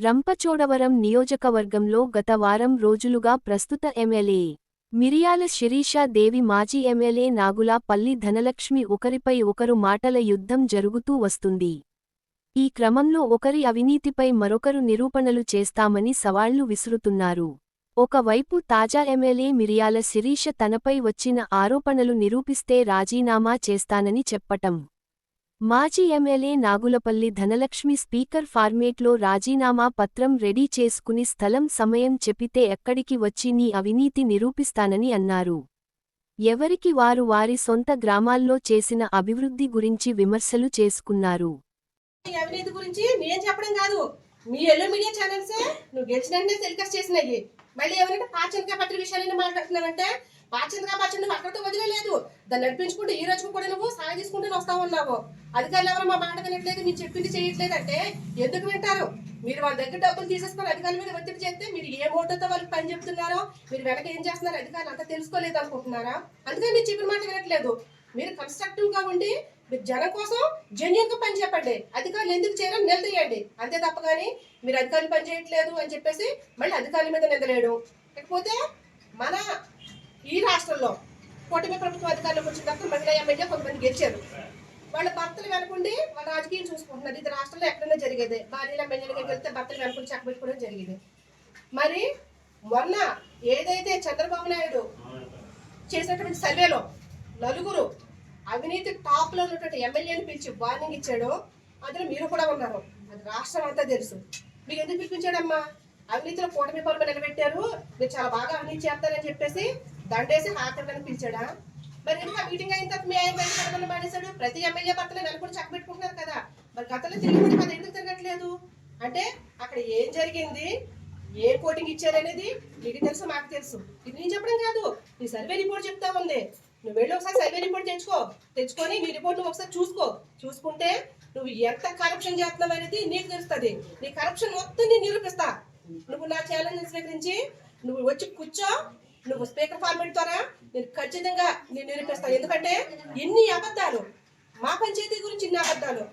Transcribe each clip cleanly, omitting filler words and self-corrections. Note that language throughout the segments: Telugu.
రంపచోడవరం నియోజకవర్గంలో గత వారం రోజులుగా ప్రస్తుత ఎమ్మెల్యే మిరియాల శిరీషా దేవి మాజీ ఎమ్మెల్యే నాగులాపల్లి ధనలక్ష్మి ఒకరిపై ఒకరు మాటల యుద్ధం జరుగుతూ వస్తుంది. ఈ క్రమంలో ఒకరి అవినీతిపై మరొకరు నిరూపణలు చేస్తామని సవాళ్లు విసురుతున్నారు. ఒకవైపు తాజా ఎమ్మెల్యే మిరియాల శిరీష తనపై వచ్చిన ఆరోపణలు నిరూపిస్తే రాజీనామా చేస్తానని చెప్పటం. మాజీ ఎమ్మెల్యే నాగులపల్లి ధనలక్ష్మి స్పీకర్ ఫార్మేట్లో రాజీనామా పత్రం రెడీ చేసుకుని స్థలం సమయం చెప్పితే ఎక్కడికి వచ్చి నీ అవినీతి నిరూపిస్తానని అన్నారు. ఎవరికి వారు వారి సొంత గ్రామాల్లో చేసిన అభివృద్ధి గురించి విమర్శలు చేసుకున్నారు. అవినీతి గురించి నేను చెప్పడం కాదు, మీ ఎల్లో మీడియా ఛానల్సే నువ్వు గెలిచినట్టే టెలికాస్ట్ చేసినాయి. మళ్ళీ ఎవరంటే పాచనకాయ పత్రిక విషయాలన్నీ మాట్లాడుతున్నావంటే పాచనకాయ పచ్చడి నువ్వు అక్కడితో వదిలేదు. దాన్ని నడిపించుకుంటూ ఈ రోజు కూడా నువ్వు సాయం తీసుకుంటూ వస్తా ఉన్నావు. అధికారులు ఎవరు మా మాట వినట్లేదు, మీరు చెప్పింది చేయట్లేదంటే ఎందుకు వింటారు? మీరు వాళ్ళ దగ్గర డబ్బులు తీసేసుకొని అధికారుల మీద ఒత్తిడి చేస్తే మీరు ఏ మోటోతో వాళ్ళకి పని చెప్తున్నారో, మీరు వెనక ఏం చేస్తున్నారో అధికారులు అంతా తెలుసుకోలేదు అనుకుంటున్నారా? అందుకని మీరు చెప్పిన మాట వినట్లేదు. మీరు కన్స్ట్రక్టివ్ గా ఉండి మీరు జనం కోసం జెన్యున్ గా పని చెప్పండి. అధికారులు ఎందుకు చేయాలని నిలదీయండి. అంతే తప్ప కానీ మీరు అధికారులు పని చేయట్లేదు అని చెప్పేసి మళ్ళీ అధికారుల మీద నిందలేడు. లేకపోతే మన ఈ రాష్ట్రంలో కూటమి ప్రభుత్వం అధికారంలోకి వచ్చిన తర్వాత మహిళా ఎమ్మెల్యే కొంతమంది గెలిచారు. వాళ్ళ భర్తలు వెనకుండి వాళ్ళ రాజకీయం చూసుకుంటున్నారు. ఇది రాష్ట్రంలో ఎక్కడైనా జరిగేది. భార్యల ఎమ్మెల్యేలుగా వెళ్తే భర్తలు వెనకుండి చక్కబెట్టుకోవడం జరిగింది. మరి మొన్న ఏదైతే చంద్రబాబు నాయుడు చేసినటువంటి సర్వేలో నలుగురు అవినీతి టాప్ లో ఉన్నటువంటి ఎమ్మెల్యేని పిలిచి వార్నింగ్ ఇచ్చాడు. అందులో మీరు కూడా ఉన్నారు. అది రాష్ట్రం అంతా తెలుసు. మీకు ఎందుకు పిలిపించాడమ్మా? అవినీతిలో కూటమి పరుమ నిలబెట్టారు, మీరు చాలా బాగా అవినీతి చేస్తారని చెప్పేసి దండేసి హాకర్లను పిలిచాడా? మరి ఎందుకు మీటింగ్ అయిన తర్వాత మీ ఆయన మానేశాడు? ప్రతి ఎమ్మెల్యే భర్తలు వెనక చక్కబెట్టుకుంటున్నారు కదా. మరి గతంలో తిరిగి అది ఎందుకు తిరగట్లేదు? అంటే అక్కడ ఏం జరిగింది, ఏ కోటింగ్ ఇచ్చారనేది మీకు తెలుసు, మాకు తెలుసు. ఇది నేను చెప్పడం కాదు, ఈ సర్వే రిపోర్ట్ చెప్తా ఉంది. నువ్వు వెళ్ళి ఒకసారి సర్వే రిపోర్ట్ తెచ్చుకొని నీ రిపోర్ట్ నువ్వు ఒకసారి చూసుకుంటే నువ్వు ఎంత కరప్షన్ చేస్తున్నావు అనేది నీకు తెలుస్తుంది. నీ కరప్షన్ మొత్తం నేను నిరూపిస్తా. నువ్వు నా ఛాలెంజ్ స్వీకరించి నువ్వు వచ్చి కూర్చో, నువ్వు స్పీకర్ ఫార్మేట్ ద్వారా నేను ఖచ్చితంగా నేను నిరూపిస్తాను. ఎందుకంటే ఇన్ని అబద్ధాలు, మా పంచాయతీ గురించి ఇన్ని అబద్ధాలు,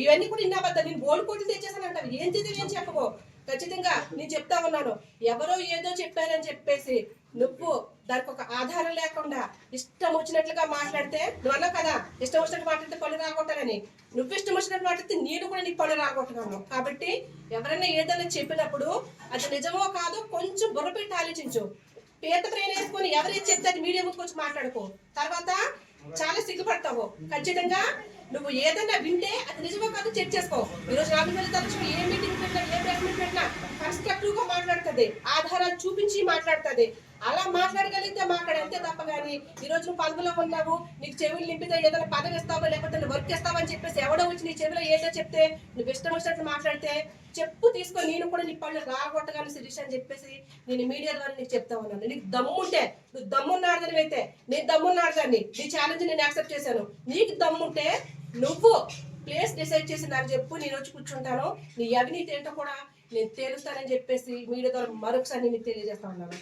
ఇవన్నీ కూడా ఇన్ని అబద్ధాలు. నేను బోర్డు కోట్లు తెచ్చేసాను అంటావు. ఏం తెలియదు, ఏం చెప్పవు. ఖచ్చితంగా నేను చెప్తా ఉన్నాను. ఎవరో ఏదో చెప్పారని చెప్పేసి నువ్వు దానికి ఒక ఆధారం లేకుండా ఇష్టం వచ్చినట్లుగా మాట్లాడితే, నువ్వు అన్నావు కదా ఇష్టం వచ్చినట్టు మాట్లాడితే పళ్ళు రాగొట్టాలని. నువ్వు ఇష్టం వచ్చినట్టు మాట్లాడితే నేను కూడా నీకు పళ్ళు రాగొట్టగలను. కాబట్టి ఎవరైనా ఏదైనా చెప్పినప్పుడు అది నిజమో కాదో కొంచెం బుర్ర పెట్టి ఆలోచించు. పేద ట్రైన్ వేసుకొని ఎవరైతే చెప్తే అది మీడియా ముందుకు వచ్చి మాట్లాడుకో. తర్వాత చాలా సిగ్గుపడతావు. ఖచ్చితంగా నువ్వు ఏదైనా వింటే అది నిజమో కాదు చెక్ చేసుకో. ఈరోజు నాగులపల్లి తరచుగా ఏ మీటింగ్ పెట్టినా ఏ ప్రెస్ మీట్ పెట్టినా కన్స్ట్రక్టివ్ గా మాట్లాడుతుంది, ఆధారాలు చూపించి మాట్లాడుతుంది. అలా మాట్లాడగలిగితే మాట్లాడే, అంతే తప్ప కానీ ఈరోజు నువ్వు పదవిలో ఉన్నావు, నీకు చెవులు నింపితే ఏదైనా పదవి ఇస్తావో లేకపోతే నువ్వు వర్క్ ఇస్తావు అని చెప్పేసి ఎవడో వచ్చి నీ చెవిలో ఏదో చెప్తే నువ్వు ఇష్టం వచ్చినట్టు మాట్లాడితే చెప్పు తీసుకొని నేను కూడా నీ పళ్ళు రాగొట్టగాను శిరీష్ అని చెప్పేసి నేను మీడియా ద్వారా నీకు చెప్తా ఉన్నాను. నీకు దమ్ముంటే, నువ్వు దమ్మున్నాడదని అయితే నేను దమ్మున్నాడదాన్ని, నీ ఛాలెంజ్ నేను యాక్సెప్ట్ చేశాను. నీకు దమ్ముంటే నువ్వు ప్లేస్ డిసైడ్ చేసి నాకు చెప్పు, నేను వచ్చి కూర్చుంటాను. నీ అవినీతి ఏంటో కూడా నేను తేలుస్తానని చెప్పేసి మీడియా ద్వారా మరొకసారి నీకు తెలియజేస్తా ఉన్నాను.